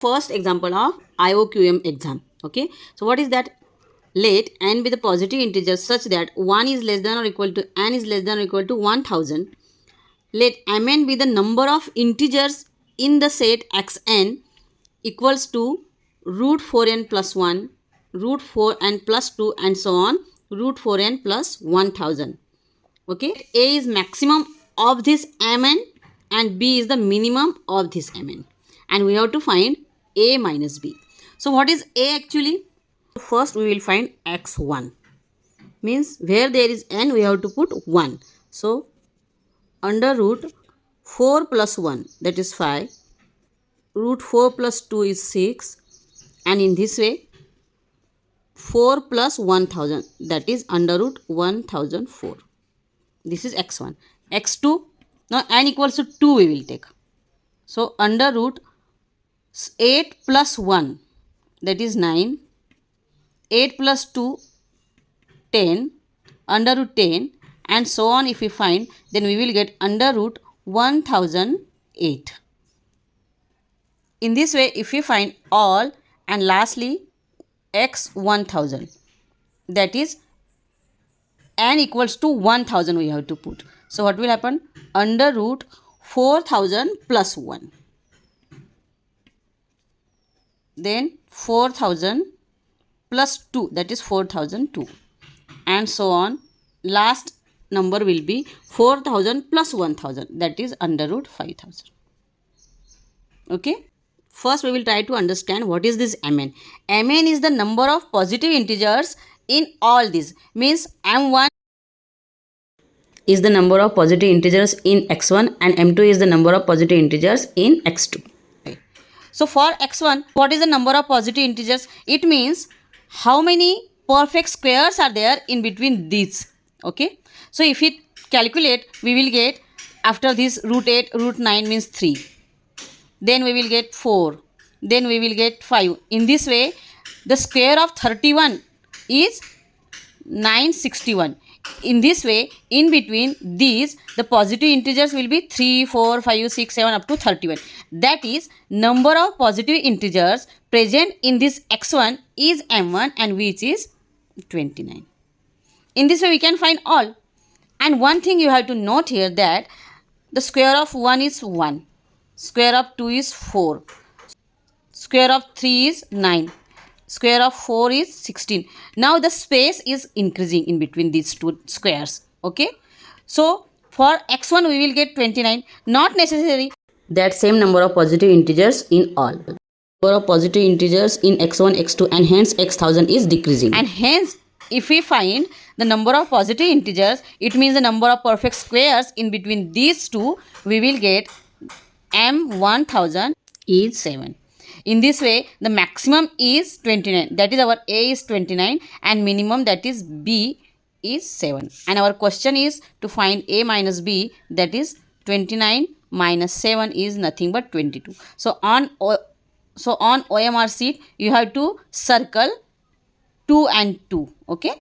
First example of IOQM exam. Okay, so what is that? Let n be the positive integers such that 1 is less than or equal to n is less than or equal to 1000. Let mn be the number of integers in the set xn equals to root 4n plus 1, root 4n plus 2, and so on, root 4n plus 1000. Okay, a is maximum of this mn and b is the minimum of this mn, and we have to find a minus b. So what is a actually? First we will find x1, means where there is n we have to put 1. So under root 4 plus 1, that is 5, root 4 plus 2 is 6, and in this way 4 plus 1000, that is under root 1004. This is x1. x2, now n equals to 2 we will take. So under root 8 plus 1, that is 9, 8 plus 2, 10, under root 10, and so on. If we find, then we will get under root 1008. In this way, if we find all, and lastly x 1000, that is n equals to 1000 we have to put. So what will happen? Under root 4000 plus 1, then 4000 plus 2, that is 4002, and so on. Last number will be 4000 plus 1000, that is under root 5000. Okay, first we will try to understand what is this mn. Mn is the number of positive integers in all these, means m1 is the number of positive integers in x1 and m2 is the number of positive integers in x2. So for x1, what is the number of positive integers? It means how many perfect squares are there in between these. Okay, so if we calculate, we will get, after this root 8, root 9 means 3. Then we will get 4. Then we will get 5. In this way, the square of 31 is 961. In this way, in between these, the positive integers will be 3, 4, 5, 6, 7 up to 31. That is, number of positive integers present in this x1 is m1 and which is 29. In this way, we can find all. And one thing you have to note here, that the square of 1 is 1, square of 2 is 4, square of 3 is 9, square of 4 is 16. Now the space is increasing in between these two squares. Okay, so for x1 we will get 29. Not necessary that same number of positive integers in all. Number of positive integers in x1, x2, and hence x1000 is decreasing. And hence, if we find the number of positive integers, it means the number of perfect squares in between these two, we will get m1000 is 7. In this way, the maximum is 29. That is, our A is 29 and minimum, that is B, is 7. And our question is to find A minus B, that is 29 minus 7 is nothing but 22. So on OMR sheet, you have to circle 2 and 2. Okay.